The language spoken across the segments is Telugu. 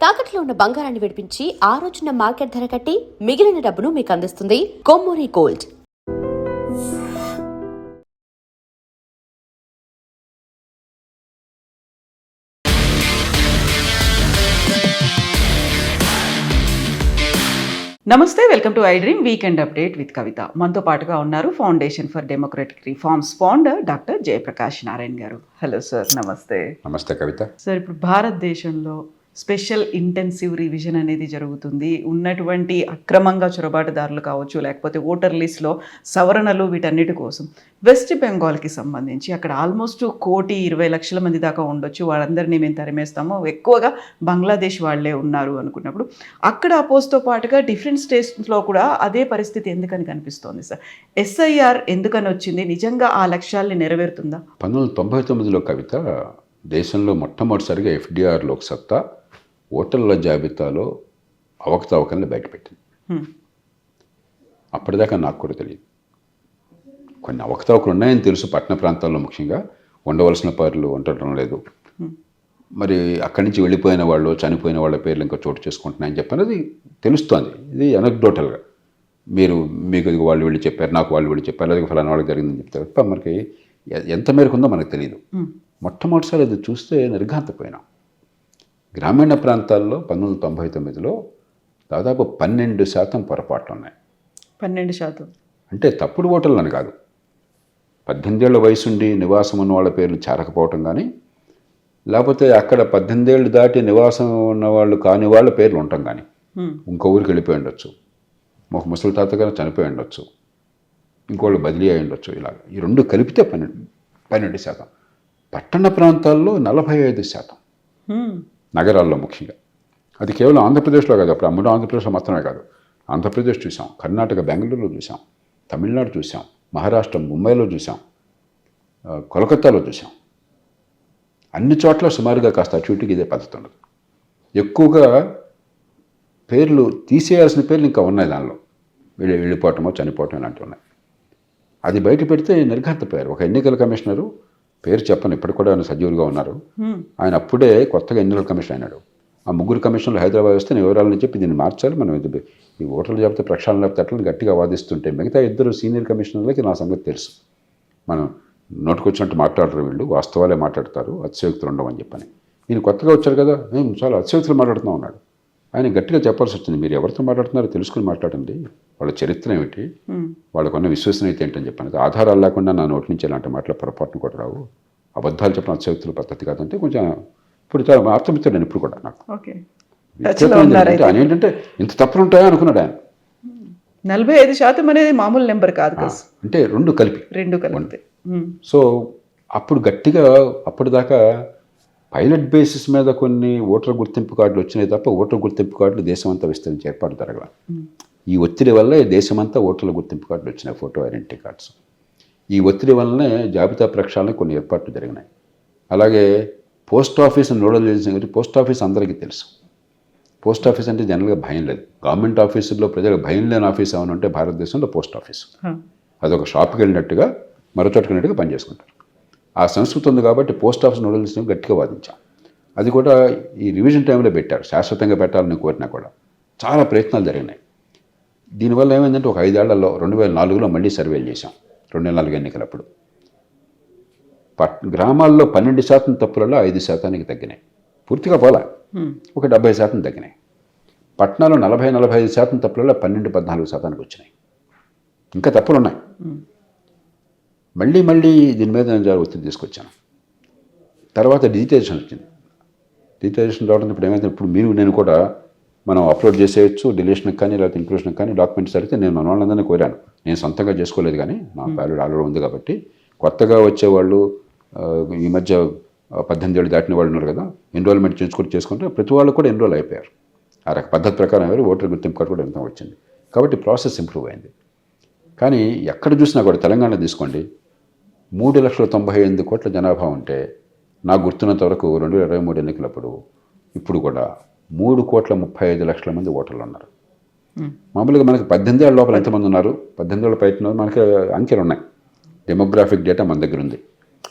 తాకట్లో ఉన్న బంగారాన్ని విడిపించి ఆ రోజున మార్కెట్ ధర కట్టి మిగిలిన డబ్బును మీకు అందిస్తుంది కొమ్మూరి గోల్డ్. నమస్తే, welcome to I dream weekend update with Kavitha. మనతో పాటుగా ఉన్నారు foundation for democratic reforms founder doctor Jayaprakash Narayan గారు. Hello sir. నమస్తే. నమస్తే కవిత. సార్, ఇప్పుడు భారతదేశంలో స్పెషల్ ఇంటెన్సివ్ రివిజన్ అనేది జరుగుతుంది. ఉన్నటువంటి అక్రమంగా చొరబాటుదారులు కావచ్చు, లేకపోతే ఓటర్ లిస్ట్లో సవరణలు, వీటన్నిటి కోసం వెస్ట్ బెంగాల్కి సంబంధించి అక్కడ ఆల్మోస్ట్ 1,20,00,000 మంది దాకా ఉండొచ్చు. వాళ్ళందరినీ మేము తరిమేస్తాము, ఎక్కువగా బంగ్లాదేశ్ వాళ్ళే ఉన్నారు అనుకున్నప్పుడు అక్కడ అపోజ్తో పాటుగా డిఫరెంట్ స్టేట్స్లో కూడా అదే పరిస్థితి ఎందుకని కనిపిస్తోంది సార్? ఎస్ఐఆర్ ఎందుకని వచ్చింది? నిజంగా ఆ లక్ష్యాల్ని నెరవేరుతుందా? 1999లో కవిత దేశంలో మొట్టమొదటిసారిగా ఎఫ్డిఆర్ లోక్సత్తా ఓటర్ల జాబితాలో అవకతవకల్ని బయటపెట్టింది. అప్పటిదాకా నాకు కూడా తెలియదు. కొన్ని అవకతవకలు ఉన్నాయని తెలుసు, పట్టణ ప్రాంతాల్లో ముఖ్యంగా ఉండవలసిన పౌరులు ఉండటం లేదు, మరి అక్కడి నుంచి వెళ్ళిపోయిన వాళ్ళు, చనిపోయిన వాళ్ళ పేర్లు ఇంకా చోటు చేసుకుంటున్నాయని చెప్పినది తెలుస్తోంది. ఇది అనెక్డోటల్గా మీకు వాళ్ళు వెళ్ళి చెప్పారు, నాకు వాళ్ళు వెళ్ళి చెప్పారు, అలాగే ఫలానా వాళ్ళకి జరిగిందని చెప్తారు తప్ప మనకి ఎంత మేరకు ఉందో మనకు తెలియదు. మొట్టమొదటిసారి అది చూస్తే నిర్ఘాంతపోయినాం. గ్రామీణ ప్రాంతాల్లో 1999లో దాదాపు 12% పొరపాట్లు ఉన్నాయి. 12% అంటే తప్పుడు ఓటర్లు అని కాదు, 18 ఏళ్ల వయసుండి నివాసం ఉన్న వాళ్ళ పేర్లు చేరకపోవటం కానీ, లేకపోతే అక్కడ 18 ఏళ్ళు దాటి నివాసం ఉన్న వాళ్ళు కాని వాళ్ళ పేర్లు ఉండటం కానీ, ఇంకో ఊరికి వెళ్ళిపోయి ఉండొచ్చు, ఒక ముసలి తాతగారు చనిపోయి ఉండొచ్చు, ఇంకోళ్ళు బదిలీ అయి ఉండొచ్చు. ఇలా ఈ రెండు కలిపితే 12%. పట్టణ ప్రాంతాల్లో 45%, నగరాల్లో ముఖ్యంగా. అది కేవలం ఆంధ్రప్రదేశ్లో కాదు, అప్పుడు అమ్మడం ఆంధ్రప్రదేశ్లో మాత్రమే కాదు, ఆంధ్రప్రదేశ్ చూసాం, కర్ణాటక బెంగళూరులో చూసాం, తమిళనాడు చూసాం, మహారాష్ట్ర ముంబైలో చూసాం, కోల్కతాలో చూసాం. అన్ని చోట్ల సుమారుగా కాస్త అటు ఇదే పద్ధతి ఉండదు. ఎక్కువగా పేర్లు తీసేయాల్సిన పేర్లు ఇంకా ఉన్నాయి, దానిలో వెళ్ళిపోవటమో చనిపోవటం ఇలాంటివి ఉన్నాయి. అది బయట పెడితే నిర్ఘాంతపోయారు. ఒక ఎన్నికల కమిషనరు, పేరు చెప్పను, ఇప్పటికి కూడా ఆయన సజీవులుగా ఉన్నారు, ఆయన అప్పుడే కొత్తగా ఎన్నికల కమిషన్ అయినాడు. ఆ 3 కమిషన్లు హైదరాబాద్ వస్తే నేను వివరాలను చెప్పి దీన్ని మార్చాలి, మనం ఈ ఓటర్లు చెబితే ప్రక్షాళన లేకపోతే అట్లని గట్టిగా వాదిస్తుంటే మిగతా 2 సీనియర్ కమిషనర్లకి నా సంగతి తెలుసు. మనం నోటుకొచ్చినట్టు మాట్లాడరు, వీళ్ళు వాస్తవాలే మాట్లాడతారు, అతిశయోక్తులు ఉండవని చెప్పని. నేను కొత్తగా వచ్చారు కదా, మేము చాలా అతిశయోక్తులు మాట్లాడుతూ ఉన్నాడు. ఆయన గట్టిగా చెప్పాల్సి వచ్చింది, మీరు ఎవరితో మాట్లాడుతున్నారో తెలుసుకుని మాట్లాడండి, వాళ్ళ చరిత్ర ఏమిటి, వాళ్ళకున్న విశ్వసనీయత ఏంటని చెప్పాను. ఆధారాలు లేకుండా నా నోటి నుంచి ఇలాంటి మాటలు పొరపాటును కూడా రావు, అబద్ధాలు చెప్పిన అతిశయోక్తుల పద్ధతి కాదంటే కొంచెం ఇప్పుడు చాలా అర్థమిస్తాడు. ఇప్పుడు కూడా నాకు ఆయన ఏంటంటే ఇంత తప్పులు ఉంటాయా అనుకున్నాడు ఆయన. 45% అనేది మామూలు నెంబర్ కాదు కదా, అంటే రెండు కలిపి. సో అప్పుడు గట్టిగా అప్పటిదాకా పైలట్ బేసిస్ మీద కొన్ని ఓటర్ గుర్తింపు కార్డులు వచ్చినాయి తప్ప ఓటర్ గుర్తింపు కార్డులు దేశమంతా విస్తరించి ఏర్పాటు జరగల. ఈ ఒత్తిడి వల్లే దేశమంతా ఓటర్ల గుర్తింపు కార్డులు వచ్చినాయి, ఫోటో ఐడెంటిటీ కార్డ్స్. ఈ ఒత్తిడి వల్లనే జాబితా ప్రక్షాళన కొన్ని ఏర్పాట్లు జరిగినాయి. అలాగే post office nodal agency. Post office అందరికీ తెలుసు. పోస్ట్ ఆఫీస్ అంటే జనరల్గా భయం లేదు. గవర్నమెంట్ ఆఫీసుల్లో ప్రజలకు భయం లేని ఆఫీస్ ఏమైనా ఉంటే భారతదేశంలో పోస్ట్ ఆఫీస్. అదొక షాప్కి వెళ్ళినట్టుగా మరో చోటుకి వెళ్ళినట్టుగా పనిచేసుకుంటారు. ఆ సంస్కృతి ఉంది కాబట్టి పోస్ట్ ఆఫీస్ నోడల్ ఏజెన్సీ గట్టిగా వాదించాం. అది కూడా ఈ రివిజన్ టైంలో పెట్టారు, శాశ్వతంగా పెట్టాలని కోరినా కూడా చాలా ప్రయత్నాలు జరిగినాయి. దీనివల్ల ఏమైందంటే ఒక 5 ఏళ్లలో 2004లో మళ్ళీ సర్వేలు చేశాం, 2004 ఎన్నికలప్పుడు. గ్రామాల్లో 12% తప్పులలో 5% తగ్గినాయి, పూర్తిగా పోలా, ఒక 70% తగ్గినాయి. పట్టణాల్లో 40-45% తప్పులలో 12-14% వచ్చినాయి. ఇంకా తప్పులు ఉన్నాయి. మళ్ళీ దీని మీద నేను ఒత్తిడి తీసుకొచ్చాను. తర్వాత డిజిటైజేషన్ వచ్చింది. డిజిటైజేషన్ రావడం ఇప్పుడు ఏమైతే, ఇప్పుడు మీరు నేను కూడా మనం అప్లోడ్ చేసేయచ్చు, డిలీషన్కి కానీ లేకపోతే ఇంక్లూషన్కి కానీ డాక్యుమెంట్స్ అయితే నేను మన వాళ్ళందరినీ కోరాను. నేను సొంతంగా చేసుకోలేదు, కానీ నా వ్యాల్యూ ఆల్రెడీ ఉంది కాబట్టి. కొత్తగా వచ్చేవాళ్ళు, ఈ మధ్య 18 ఏళ్ళు దాటిన వాళ్ళు ఉన్నారు కదా, ఎన్రోల్మెంట్ చేసుకుంటే ప్రతి వాళ్ళు కూడా ఎన్రోల్ అయిపోయారు. ఆ రక పద్ధతి ప్రకారం ఎవరు ఓటర్ గుర్తింపు కార్డు కూడా ఎంత వచ్చింది. కాబట్టి ప్రాసెస్ ఇంప్రూవ్ అయింది. కానీ ఎక్కడ చూసినా కూడా, తెలంగాణ తీసుకోండి, 3,98,000 కోట్ల జనాభా ఉంటే నాకు గుర్తున్నంత వరకు 2023 ఎన్నికలప్పుడు ఇప్పుడు కూడా 3,35,00,000 మంది ఓటర్లు ఉన్నారు. మామూలుగా మనకి 18 ఏళ్ళ లోపల ఎంతమంది ఉన్నారు, 18 ఏళ్ళ పైన మనకి అంకెలు ఉన్నాయి, డెమోగ్రాఫిక్ డేటా మన దగ్గర ఉంది.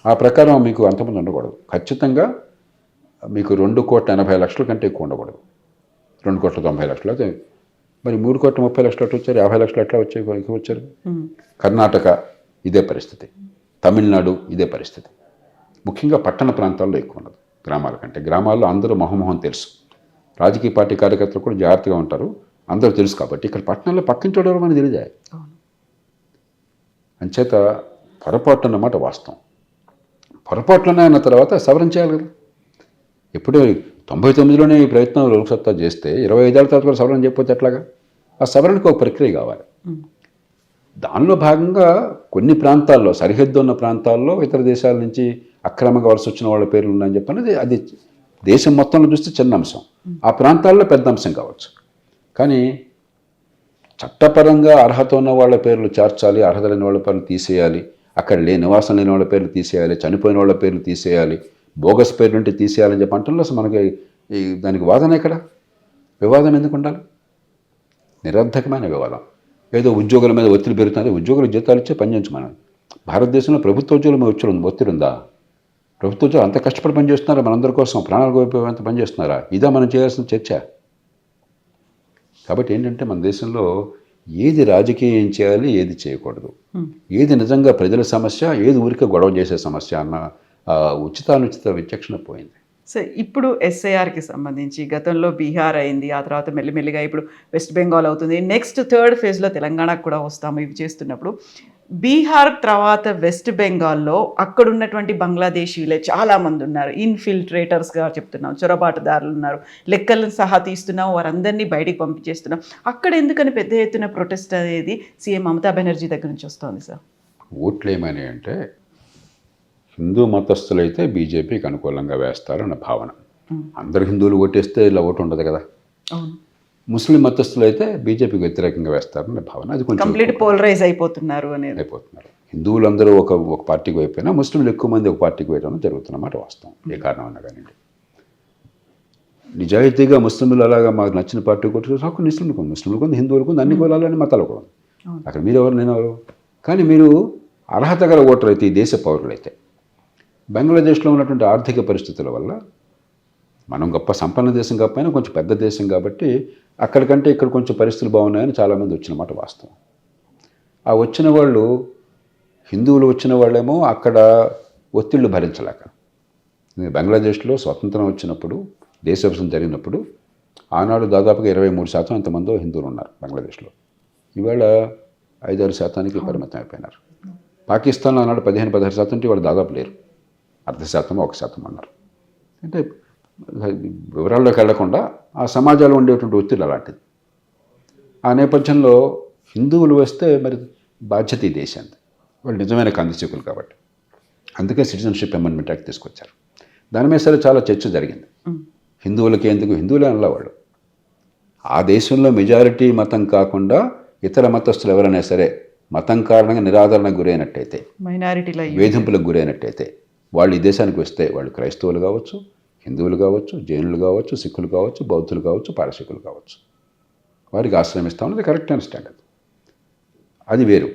ఆ ప్రకారం మీకు అంతమంది ఉండకూడదు. ఖచ్చితంగా మీకు 2,80,00,000 కంటే ఎక్కువ ఉండకూడదు. 2,90,00,000 అయితే మరి 3,30,00,000 ఎట్లా వచ్చారు, 50,00,000 ఎట్లా వచ్చారు. కర్ణాటక ఇదే పరిస్థితి, తమిళనాడు ఇదే పరిస్థితి. ముఖ్యంగా పట్టణ ప్రాంతాల్లో ఎక్కువ ఉన్నది గ్రామాల కంటే. గ్రామాల్లో అందరూ మొహమొహం తెలుసు, రాజకీయ పార్టీ కార్యకర్తలు కూడా జాగ్రత్తగా ఉంటారు, అందరూ తెలుసు. కాబట్టి ఇక్కడ పట్టణంలో పక్కింటి వాడు మనకు తెలియజాయి. అంచేత పొరపాటు అన్నమాట వాస్తవం. పొరపాట్లోనే అన్న తర్వాత సవరణ చేయాలి కదా. ఎప్పుడు 99లోనే ఈ ప్రయత్నం లోక్సత్తా చేస్తే 25 ఏళ్ళ తర్వాత కూడా సవరణ చేయకపోతే ఎట్లాగా? ఆ సవరణకు ఒక ప్రక్రియ కావాలి. దానిలో భాగంగా కొన్ని ప్రాంతాల్లో, సరిహద్దు ఉన్న ప్రాంతాల్లో ఇతర దేశాల నుంచి అక్రమంగా వలస వచ్చిన వాళ్ళ పేర్లు ఉన్నాయని చెప్పన్నది అది దేశం మొత్తంలో చూస్తే చిన్న అంశం, ఆ ప్రాంతాల్లో పెద్ద అంశం కావచ్చు. కానీ చట్టపరంగా అర్హత ఉన్న వాళ్ళ పేర్లు చేర్చాలి, అర్హత లేని వాళ్ళ పేర్లు తీసేయాలి, అక్కడ నివాసం లేని వాళ్ళ పేర్లు తీసేయాలి, చనిపోయిన వాళ్ళ పేర్లు తీసేయాలి, బోగస్ పేర్లు ఉంటే తీసేయాలని చెప్పి అంటున్నా. అసలు మనకి దానికి వాదన ఎక్కడ? వివాదం ఎందుకు ఉండాలి? నిరర్ధకమైన వివాదం. ఏదో ఉద్యోగుల మీద ఒత్తిడి పెరుగుతుంది, ఉద్యోగులకు జీతాలు ఇచ్చే పని చేయించమని. భారతదేశంలో ప్రభుత్వ ఉద్యోగుల మీద ఒత్తిడి ఉందా? ప్రభుత్వ ఉద్యోగులు అంత కష్టపడి పనిచేస్తున్నారా? మనందరి కోసం ప్రాణాలు కోల్పోయేంత పనిచేస్తున్నారా? ఇదా మనం చేయాల్సిన చర్చ. కాబట్టి ఏంటంటే మన దేశంలో ఏది రాజకీయం చేయాలి, ఏది చేయకూడదు, ఏది నిజంగా ప్రజల సమస్య, ఏది ఊరికే గొడవ చేసే సమస్య అన్న ఉచితానుచిత విచక్షణ పోయింది. సో ఇప్పుడు ఎస్ఐఆర్కి సంబంధించి గతంలో బీహార్ అయింది, ఆ తర్వాత మెల్లిమెల్లిగా ఇప్పుడు వెస్ట్ బెంగాల్ అవుతుంది, నెక్స్ట్ థర్డ్ ఫేజ్లో తెలంగాణకు కూడా వస్తాము. ఇవి చేస్తున్నప్పుడు బీహార్ తర్వాత వెస్ట్ బెంగాల్లో అక్కడ ఉన్నటువంటి బంగ్లాదేశీలే చాలామంది ఉన్నారు, ఇన్ఫిల్ట్రేటర్స్గా చెప్తున్నాం, చొరబాటుదారులు ఉన్నారు, లెక్కలను సహా తీస్తున్నాం, వారందరినీ బయటికి పంపించేస్తున్నాం. అక్కడ ఎందుకని పెద్ద ఎత్తున ప్రొటెస్ట్ అనేది సీఎం మమతా బెనర్జీ దగ్గర నుంచి వస్తుంది సార్? ఓట్లు ఏమని అంటే హిందూ మతస్థులైతే బీజేపీకి అనుకూలంగా వేస్తారన్న భావన. అందరు హిందువులు ఓటేస్తే ఇలా ఓటు ఉండదు కదా. ముస్లిం మతస్థులు అయితే బీజేపీకి వ్యతిరేకంగా వేస్తారన్న భావన. అది కొంచెం కంప్లీట్ పోలరైజ్ అయిపోతున్నారు. హిందువులు అందరూ ఒక పార్టీకి అయిపోయినా ముస్లింలు ఎక్కువ మంది ఒక పార్టీకి వేయడం జరుగుతున్నమాట వాస్తవం. ఏ కారణం అన్నా కానీ నిజాయితీగా ముస్లింలు అలాగా మాకు నచ్చిన పార్టీ కొట్టు హక్కు ముస్లింలకు ఉంది, హిందువులకు ఉంది, అన్ని కులాలని మతాలు కూడా ఉంది. అక్కడ మీరు ఎవరు, నేను ఎవరు? కానీ మీరు అర్హత గల ఓటర్లు అయితే, ఈ దేశ పౌరులైతే, బంగ్లాదేశ్లో ఉన్నటువంటి ఆర్థిక పరిస్థితుల వల్ల, మనం గొప్ప సంపన్న దేశం కాకపోయినా కొంచెం పెద్ద దేశం కాబట్టి అక్కడికంటే ఇక్కడ కొంచెం పరిస్థితులు బాగున్నాయని చాలామంది వచ్చినమాట వాస్తవం. ఆ వచ్చిన వాళ్ళు హిందువులు వచ్చిన వాళ్ళేమో అక్కడ ఒత్తిళ్లు భరించలేక, బంగ్లాదేశ్లో స్వతంత్రం వచ్చినప్పుడు, దేశ విభజన జరిగినప్పుడు ఆనాడు దాదాపుగా 23% ఎంతమందో హిందువులు ఉన్నారు బంగ్లాదేశ్లో. ఇవాళ 5-6% పరిమితం అయిపోయినారు. పాకిస్తాన్లో ఆనాడు 15-16% వాళ్ళు దాదాపు లేరు, 0.5%, 1% అన్నారు. అంటే వివరాల్లోకి వెళ్లకుండా ఆ సమాజంలో ఉండేటువంటి ఒత్తిడి అలాంటిది. ఆ నేపథ్యంలో హిందువులు వస్తే మరి బాధ్యత ఈ దేశాన్ని, వాళ్ళు నిజమైన కందిశకులు కాబట్టి అందుకే సిటిజన్షిప్ అమెండ్మెంట్ యాక్ట్ తీసుకొచ్చారు. దాని మీద సరే చాలా చర్చ జరిగింది. హిందువులకి ఎందుకు, హిందువులే అనలా వాళ్ళు, ఆ దేశంలో మెజారిటీ మతం కాకుండా ఇతర మతస్థులు ఎవరైనా సరే మతం కారణంగా నిరాదరణకు గురైనట్టయితే, మైనారిటీల వేధింపులకు గురైనట్టయితే వాళ్ళు ఈ దేశానికి వస్తే, వాళ్ళు క్రైస్తవులు కావచ్చు, హిందువులు కావచ్చు, జైనులు కావచ్చు, సిక్కులు కావచ్చు, బౌద్ధులు కావచ్చు, పారసీకులు కావచ్చు, వారికి ఆశ్రయం ఇస్తామన్నది కరెక్ట్ అండర్స్టాండ్. అది వేరు.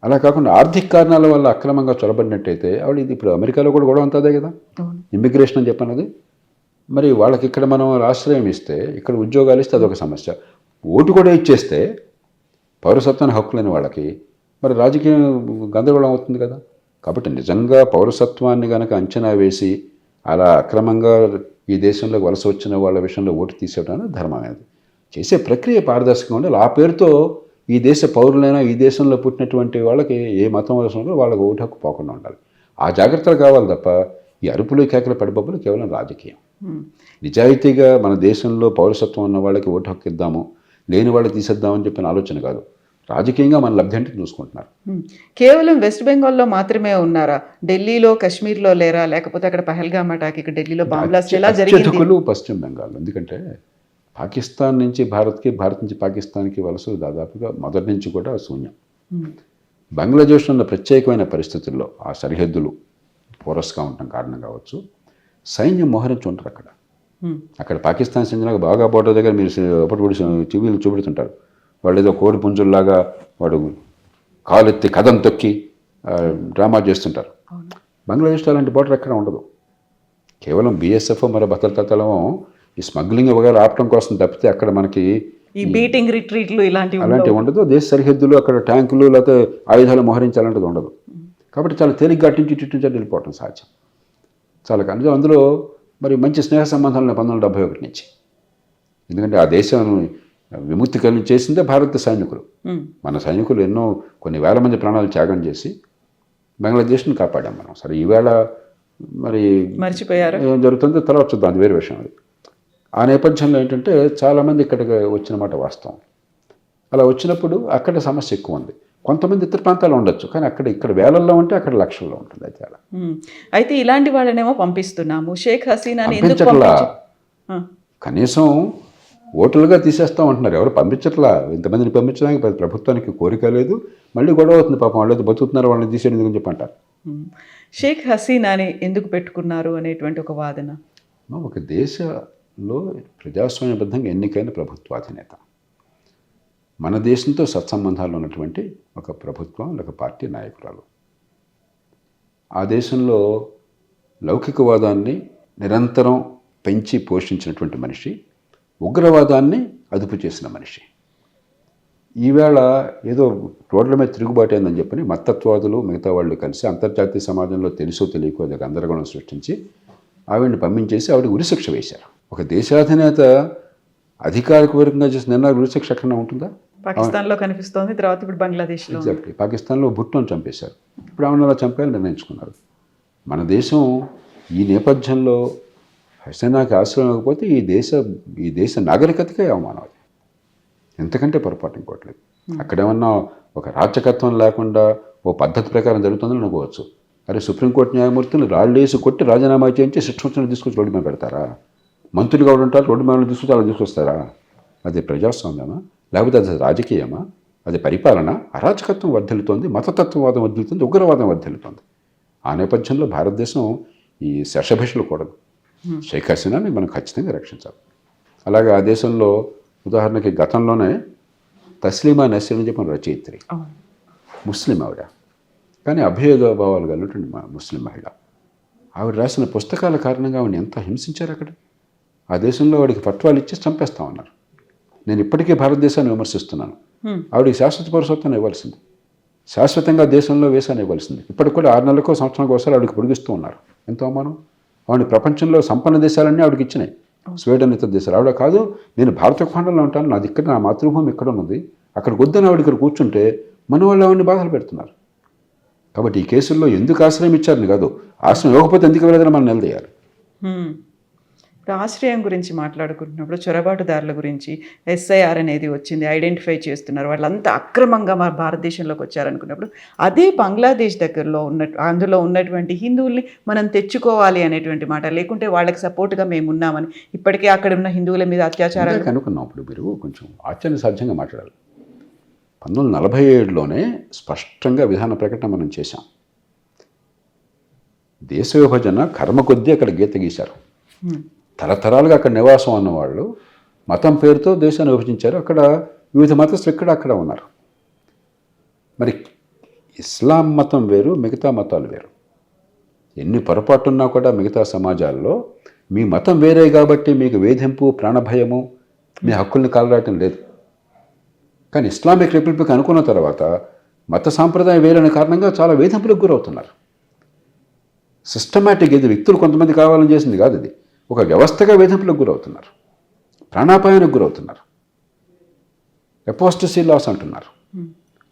అలా కాకుండా ఆర్థిక కారణాల వల్ల అక్రమంగా చొరబడినట్టయితే ఆవిడ, ఇది ఇప్పుడు అమెరికాలో కూడా గొడవ అంతదే కదా, ఇమ్మిగ్రేషన్ అని చెప్పన్నది. మరి వాళ్ళకి ఇక్కడ మనం ఆశ్రయం ఇస్తే, ఇక్కడ ఉద్యోగాలు ఇస్తే అదొక సమస్య. ఓటు కూడా ఇచ్చేస్తే పౌరసత్వాన్ని హక్కు లేని వాళ్ళకి మరి రాజకీయ గందరగోళం అవుతుంది కదా. కాబట్టి నిజంగా పౌరసత్వాన్ని కనుక అంచనా వేసి అలా అక్రమంగా ఈ దేశంలోకి వలస వచ్చిన వాళ్ళ విషయంలో ఓటు తీసేయడం అనేది ధర్మమేది. చేసే ప్రక్రియ పారదర్శకంగా ఉండాలి. ఆ పేరుతో ఈ దేశ పౌరులైనా, ఈ దేశంలో పుట్టినటువంటి వాళ్ళకి ఏ మతం వలసలో వాళ్ళకి ఓటు హక్కు పోకుండా ఉండాలి. ఆ జాగ్రత్తలు కావాలి తప్ప ఈ అరుపులు కేకలు పడిబొబ్బలు కేవలం రాజకీయం. నిజాయితీగా మన దేశంలో పౌరసత్వం ఉన్న వాళ్ళకి ఓటు హక్కు ఇద్దాము, లేని వాళ్ళకి తీసేద్దామని చెప్పిన ఆలోచన కాదు. రాజకీయంగా మన లబ్ధి అంటే చూసుకుంటున్నారు. కేవలం వెస్ట్ బెంగాల్లో మాత్రమే ఉన్నారా? ఢిల్లీలో, కాశ్మీర్లో లేరా? లేకపోతే అక్కడ పహల్గామ్ అటాక్, ఇక్కడ ఢిల్లీలో బాంబ్ బ్లాస్ట్ ఎలా జరిగింది? పశ్చిమ బెంగాల్. ఎందుకంటే పాకిస్తాన్ నుంచి భారత్కి, భారత్ నుంచి పాకిస్తాన్కి వలసలు దాదాపుగా మొదటి నుంచి కూడా శూన్యం. బంగ్లాదేశ్లో ఉన్న ప్రత్యేకమైన పరిస్థితుల్లో ఆ సరిహద్దులు పోరస్గా ఉండటం కారణం కావచ్చు, సైన్యం మోహరించి ఉంటారు అక్కడ. అక్కడ పాకిస్తాన్ సైన్యంలాగా బాగా బోర్డర్ దగ్గర మీరు అప్పుడు టీవీలు చూపెడుతుంటారు, వాళ్ళు ఏదో కోడి పుంజుల్లాగా వాడు కాలెత్తి కథం తొక్కి డ్రామా చేస్తుంటారు. బంగ్లాదేశ్లో అలాంటి బోర్డర్ ఎక్కడ ఉండదు. కేవలం బీఎస్ఎఫ్ మరి భద్రతా దళం ఈ స్మగ్లింగ్ వగైరా ఆపడం కోసం తప్పితే అక్కడ మనకి ఈ బీటింగ్ రిట్రీట్లు ఇలాంటివి అలాంటివి ఉండదు. దేశ సరిహద్దులు అక్కడ ట్యాంకులు లేకపోతే ఆయుధాలు మోహరించాలంటది ఉండదు. కాబట్టి చాలా తేలిగ్గా అట్టించి ఇట్టించి వెళ్ళిపోవటం సాధ్యం. చాలా కానీ అందులో మరి మంచి స్నేహ సంబంధాలు 1971 నుంచి. ఎందుకంటే ఆ దేశం విముక్తి కలిగి చేసిందే భారత సైనికులు. మన సైనికులు ఎన్నో కొన్ని వేల మంది ప్రాణాలు త్యాగం చేసి బంగ్లాదేశ్ని కాపాడాం మనం. సరే ఈవేళ మరి మర్చిపోయారు ఏం జరుగుతుందో తర్వాత చూద్దాం, అది వేరే విషయం. అది ఆ నేపథ్యంలో ఏంటంటే చాలామంది ఇక్కడికి వచ్చిన మాట వాస్తవం. అలా వచ్చినప్పుడు అక్కడ సమస్య ఎక్కువ ఉంది. కొంతమంది ఇతర ప్రాంతాలు ఉండొచ్చు, కానీ ఇక్కడ వేలల్లో ఉంటే అక్కడ లక్షల్లో ఉంటుంది. అయితే అలా అయితే ఇలాంటి వాళ్ళనేమో పంపిస్తున్నాము. షేక్ హసీనాని ఎందుకు పంపించట్లా, కనీసం ఓటర్లుగా తీసేస్తాం అంటున్నారు. ఎవరు పంపించట్లా. ఇంతమందిని పంపించడానికి ప్రభుత్వానికి కోరిక లేదు. మళ్ళీ గొడవ అవుతుంది. పాపం వాళ్ళు బతుకుతున్నారు, వాళ్ళని తీసేది ఎందుకని చెప్పంటారు. షేక్ హసీనాని ఎందుకు పెట్టుకున్నారు అనేటువంటి ఒక వాదన. ఒక దేశంలో ప్రజాస్వామ్యబద్ధంగా ఎన్నికైన ప్రభుత్వాధినేత, మన దేశంతో సత్సంబంధాలు ఉన్నటువంటి ఒక ప్రభుత్వం లేక పార్టీ నాయకురాలు, ఆ దేశంలో లౌకికవాదాన్ని నిరంతరం పెంచి పోషించినటువంటి మనిషి, ఉగ్రవాదాన్ని అదుపు చేసిన మనిషి. ఈవేళ ఏదో రోడ్ల మీద తిరుగుబాటు అయిందని చెప్పని మత్తత్వాదులు మిగతా వాళ్ళు కలిసి అంతర్జాతీయ సమాజంలో తెలుసో తెలియకో అది గందరగోళం సృష్టించి ఆవిడని పంపించేసి ఆవిడకి ఉరిశిక్ష వేశారు. ఒక దేశాధినేత అధికారికవర్గంగా చేసిన నిర్ణయాలు ఉరిశిక్ష ఎక్కడైనా ఉంటుందా? పాకిస్తాన్లో కనిపిస్తోంది, తర్వాత ఇప్పుడు బంగ్లాదేశ్లో. ఎగ్జాక్ట్లీ. పాకిస్తాన్లో భుట్టోని చంపేశారు, ఇప్పుడు ఆమెను అలా చంపేయాలని నిర్ణయించుకున్నారు. మన దేశం ఈ నేపథ్యంలో హసీనాకి ఆశ్రయం ఇవ్వకపోతే ఈ దేశ నాగరికతకే అవమానం. అది ఎంతకంటే పొరపాటు ఇంకోట్లేదు. అక్కడేమన్నా ఒక రాచకత్వం లేకుండా ఓ పద్ధతి ప్రకారం జరుగుతుందని అనుకోవచ్చు. అరే సుప్రీంకోర్టు న్యాయమూర్తులు రాళ్ళేసి కొట్టి రాజీనామా చేయించి శిక్షణ తీసుకొచ్చి రోడ్డు మీద పెడతారా? మంత్రులుగా ఉంటారు, రోడ్డు మీద తీసుకొచ్చి అలా తీసుకొస్తారా? అది ప్రజాస్వామ్యమా? లేకపోతే అది రాజకీయమా? అది పరిపాలన? అరాచకత్వం వర్ధిల్లుతోంది, మతతత్వవాదం వర్ధిల్లుతుంది, ఉగ్రవాదం వర్ధిల్లుతుంది. ఆ నేపథ్యంలో భారతదేశం ఈ శషభిషలు కూడదు. షేక్ హసీనాని మనం ఖచ్చితంగా రక్షించాలి. అలాగే ఆ దేశంలో ఉదాహరణకి గతంలోనే తస్లీమా నసీర్ అని చెప్పిన రచయిత్రి, ముస్లిం ఆవిడ, కానీ అభేద భావాలు కలిగినటువంటి ముస్లిం మహిళ. ఆవిడ రాసిన పుస్తకాల కారణంగా ఆవిడని ఎంత హింసించారు అక్కడ. ఆ దేశంలో వాడికి ఫట్వాలు ఇచ్చి చంపేస్తామన్నారు. నేను ఇప్పటికే భారతదేశాన్ని విమర్శిస్తున్నాను. ఆవిడకి శాశ్వత పౌరసత్వాన్ని ఇవ్వాల్సింది, శాశ్వతంగా దేశంలో వేసాన్ని ఇవ్వాల్సింది. ఇప్పటికి కూడా 6 నెలలకో సంవత్సరానికి ఒకసారి ఆవిడకి పొడిగిస్తూ ఉన్నారు. ఎంతో అవమానం. ఆవిడ ప్రపంచంలో సంపన్న దేశాలన్నీ ఆవిడకి ఇచ్చినాయి, స్వీడన్ ఇతర దేశాలు. ఆవిడ కాదు, నేను భారత ఖండంలో ఉంటాను, నాది ఇక్కడ, నా మాతృభూమి ఇక్కడ ఉన్నది, అక్కడికి వద్దని ఆవిడ ఇక్కడ కూర్చుంటే మన వాళ్ళు ఆవిడని బాధలు పెడుతున్నారు. కాబట్టి ఈ కేసుల్లో ఎందుకు ఆశ్రయం ఇచ్చారని కాదు, ఆశ్రయం ఇవ్వకపోతే ఎందుకు వెళ్ళదని మనం నిలదీయాలి. ఇప్పుడు ఆశ్రయం గురించి మాట్లాడుకుంటున్నప్పుడు చొరబాటుదారుల గురించి ఎస్ఐఆర్ అనేది వచ్చింది, ఐడెంటిఫై చేస్తున్నారు, వాళ్ళంతా అక్రమంగా మన భారతదేశంలోకి వచ్చారనుకున్నప్పుడు అదే బంగ్లాదేశ్ దగ్గరలో అందులో ఉన్నటువంటి హిందువుల్ని మనం తెచ్చుకోవాలి అనేటువంటి మాట, లేకుంటే వాళ్ళకి సపోర్ట్గా మేము ఉన్నామని ఇప్పటికే అక్కడ ఉన్న హిందువుల మీద అత్యాచారాలు అనుకున్నాం. ఇప్పుడు మీరు కొంచెం ఆశ్చర్య సాధ్యంగా మాట్లాడాలి. 1947లోనే స్పష్టంగా విధాన ప్రకటన మనం చేశాం. దేశ విభజన కర్మ కొద్దీ అక్కడ గీత గీశారు. తరతరాలుగా అక్కడ నివాసం ఉన్నవాళ్ళు మతం పేరుతో దేశాన్ని విభజించారు. అక్కడ వివిధ మతస్థులు అక్కడ ఉన్నారు. మరి ఇస్లాం మతం వేరు, మిగతా మతాలు వేరు. ఎన్ని పొరపాటున్నా కూడా మిగతా సమాజాల్లో మీ మతం వేరే కాబట్టి మీకు వేధింపు, ప్రాణభయము, మీ హక్కుల్ని కాలరాయటం లేదు. కానీ ఇస్లామిక్ రిపబ్లిక్ అనుకున్న తర్వాత మత సాంప్రదాయం వేరైన కారణంగా చాలా వేధింపులకు గురవుతున్నారు. సిస్టమేటిక్, ఇది వ్యక్తులు కొంతమంది కావాలని చేసింది కాదు, ఇది ఒక వ్యవస్థగా వేధింపులకు గురవుతున్నారు, ప్రాణాపాయానికి గురవుతున్నారు, అపోస్టసీ లాస్ అంటున్నారు.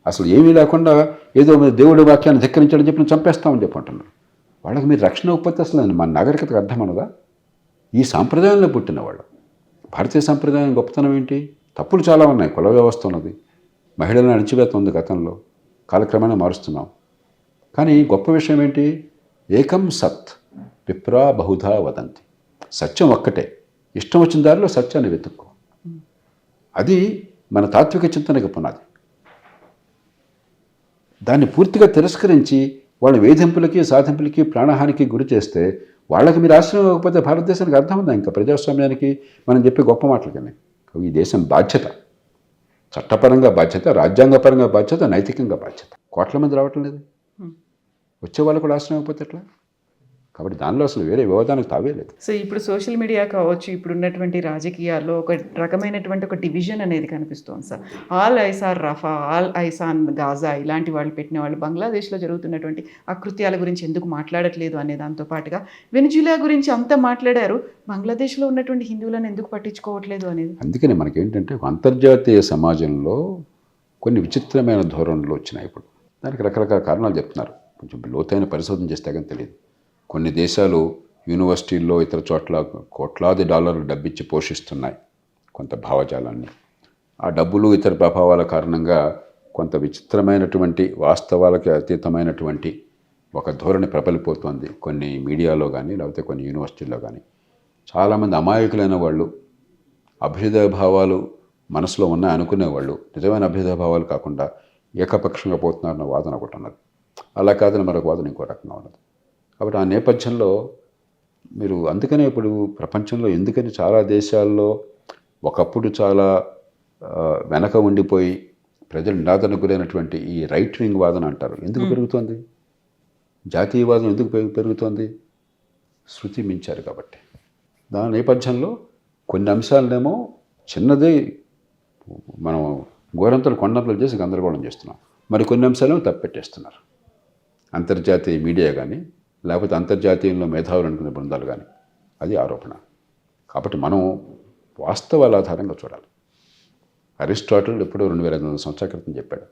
అసలు ఏమీ లేకుండా ఏదో దేవుడి వాక్యాన్ని ధిక్కరించడం చెప్పి చంపేస్తామని చెప్పి అంటున్నారు. వాళ్ళకి మీరు రక్షణ ఇవ్వకపోతే అసలు మన నాగరికతకు అర్థం అన్నదా? ఈ సాంప్రదాయంలో పుట్టిన వాళ్ళు. భారతీయ సాంప్రదాయం గొప్పతనం ఏంటి? తప్పులు చాలా ఉన్నాయి. కుల వ్యవస్థ ఉన్నది, మహిళలను అణిచివేత ఉంది, గతంలో కాలక్రమేణా మారుస్తున్నాం. కానీ గొప్ప విషయం ఏంటి? ఏకం సత్ విప్రా బహుధా వదంతి. సత్యం ఒక్కటే, ఇష్టం వచ్చిన దారిలో సత్యాన్ని వెతుక్కో. అది మన తాత్విక చింతనకి పునాది. దాన్ని పూర్తిగా తిరస్కరించి వాళ్ళ వేధింపులకి, సాధింపులకి, ప్రాణహానికి గురి చేస్తే వాళ్ళకి మీరు ఆశ్రయం ఇవ్వకపోతే భారతదేశానికి అర్థం ఉందా? ఇంకా ప్రజాస్వామ్యానికి మనం చెప్పే గొప్ప మాటలకనే. ఈ దేశం బాధ్యత, చట్టపరంగా బాధ్యత, రాజ్యాంగపరంగా బాధ్యత, నైతికంగా బాధ్యత. కోట్ల మంది రావటం లేదు, వచ్చే వాళ్ళు కూడా ఆశ్రయం అయిపోతే ఎట్లా? కాబట్టి దానిలో అసలు వేరే వివాదానికి తావే లేదు. సో ఇప్పుడు సోషల్ మీడియా కావచ్చు, ఇప్పుడు ఉన్నటువంటి రాజకీయాల్లో ఒక రకమైనటువంటి ఒక డివిజన్ అనేది కనిపిస్తోంది sir. All eyes are Rafah, all eyes on Gaza ఇలాంటి వాళ్ళు పెట్టిన వాళ్ళు బంగ్లాదేశ్లో జరుగుతున్నటువంటి అకృత్యాల గురించి ఎందుకు మాట్లాడట్లేదు అనే దాంతో పాటుగా వెనిజులా గురించి అంతా మాట్లాడారు, బంగ్లాదేశ్లో ఉన్నటువంటి హిందువులను ఎందుకు పట్టించుకోవట్లేదు అనేది. అందుకని మనకేంటంటే ఒక అంతర్జాతీయ సమాజంలో కొన్ని విచిత్రమైన ధోరణులు వచ్చినాయి. ఇప్పుడు దానికి రకరకాల కారణాలు చెప్తున్నారు. కొంచెం లోతైన పరిశోధన చేస్తే కానీ తెలియదు. కొన్ని దేశాలు యూనివర్సిటీల్లో ఇతర చోట్ల కోట్లాది డాలర్లు డబ్బిచ్చి పోషిస్తున్నాయి కొంత భావజాలాన్ని. ఆ డబ్బులు ఇతర ప్రభావాల కారణంగా కొంత విచిత్రమైనటువంటి వాస్తవాలకి అతీతమైనటువంటి ఒక ధోరణి ప్రబలిపోతుంది కొన్ని మీడియాలో కానీ లేకపోతే కొన్ని యూనివర్సిటీల్లో కానీ. చాలామంది అమాయకులైన వాళ్ళు, అభ్యుదయ భావాలు మనసులో ఉన్నాయి అనుకునేవాళ్ళు నిజమైన అభ్యుదయ భావాలు కాకుండా ఏకపక్షంగా పోతున్నారన్న వాదన ఒకటి ఉన్నది. అలా కాదని మరొక వాదన ఇంకో రకంగా ఉన్నది. కాబట్టి ఆ నేపథ్యంలో మీరు అందుకనే ఇప్పుడు ప్రపంచంలో ఎందుకని చాలా దేశాల్లో ఒకప్పుడు చాలా వెనక ఉండిపోయి ప్రజలు నిరాదరణకు గురైనటువంటి ఈ రైట్ వింగ్ వాదన అంటారు ఎందుకు పెరుగుతోంది? జాతీయవాదం ఎందుకు పెరుగుతోంది? శృతి మించారు కాబట్టి. దాని నేపథ్యంలో కొన్ని అంశాలనేమో చిన్నదే మనం గోరంతలు కొండంతలు చేసి గందరగోళం చేస్తున్నాం, మరి కొన్ని అంశాలను తప్పెట్టేస్తున్నారు. అంతర్జాతీయ మీడియా కానీ లేకపోతే అంతర్జాతీయంలో మేధావులు అనుకునే బృందాలు కానీ, అది ఆరోపణ. కాబట్టి మనం వాస్తవాల ఆధారంగా చూడాలి. అరిస్టాటిల్ ఎప్పుడో 2500 సంవత్సరాల క్రితం చెప్పాడు,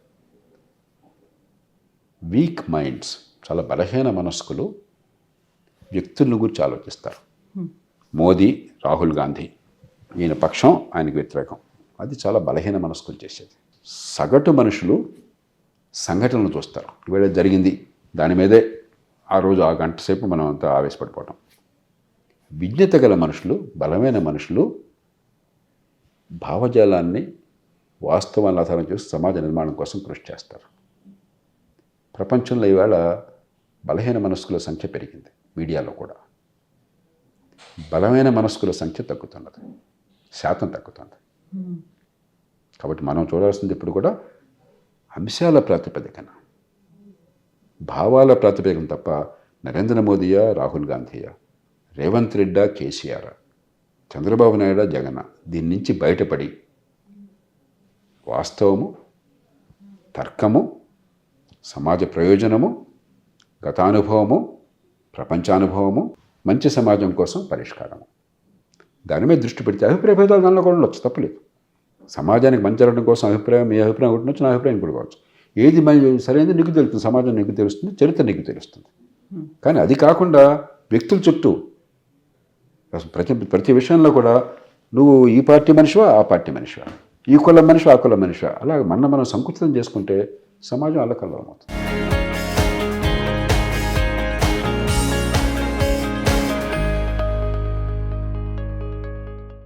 వీక్ మైండ్స్, చాలా బలహీన మనస్కులు వ్యక్తులను గురించి ఆలోచిస్తారు. మోదీ, రాహుల్ గాంధీ, ఈయన పక్షం ఆయనకు వ్యతిరేకం, అది చాలా బలహీన మనస్కులు చేసేది. సగటు మనుషులు సంఘటనలు చూస్తారు, ఇవాళ జరిగింది దాని మీదే ఆ రోజు ఆ గంట సేపు మనం అంతా ఆవేశపడిపోవటం. విజ్ఞత గల మనుషులు, బలమైన మనుషులు భావజాలాన్ని వాస్తవాన్ని ఆధారం చేసి సమాజ నిర్మాణం కోసం కృషి చేస్తారు. ప్రపంచంలో ఈవేళ బలహీన మనస్కుల సంఖ్య పెరిగింది, మీడియాలో కూడా బలమైన మనస్కుల సంఖ్య తగ్గుతున్నది, శాతం తగ్గుతుంది. కాబట్టి మనం చూడాల్సింది ఇప్పుడు కూడా అంశాల ప్రాతిపదికన, భావాల ప్రాతిపదికన తప్ప నరేంద్ర మోదీయా, రాహుల్ గాంధీయా, రేవంత్ రెడ్డా, కేసీఆర్, చంద్రబాబు నాయుడు, జగన్, దీని నుంచి బయటపడి వాస్తవము, తర్కము, సమాజ ప్రయోజనము, గతానుభవము, ప్రపంచానుభవము, మంచి సమాజం కోసం పరిష్కారము, దాని మీద దృష్టి పెడితే అభిప్రాయ భేదాలు దానిలో కూడా ఉండొచ్చు, తప్పలేదు. సమాజానికి మంచి జరగడం కోసం అభిప్రాయం, మీ అభిప్రాయం ఒకటి ఉండొచ్చు, నా అభిప్రాయం కూడా కావచ్చు. ఏది సరైనది నీకు తెలుస్తుంది, సమాజం నీకు తెలుస్తుంది, చరిత్ర నీకు తెలుస్తుంది. కానీ అది కాకుండా వ్యక్తుల చుట్టూ ప్రతి విషయంలో కూడా నువ్వు ఈ పార్టీ మనిషివా, ఆ పార్టీ మనిషివా, ఈ కులం మనిషివా, ఆ కులం మనిషివా, అలా మనం సంకుచితం చేసుకుంటే సమాజం అల్లకల్లోలం అవుతుంది.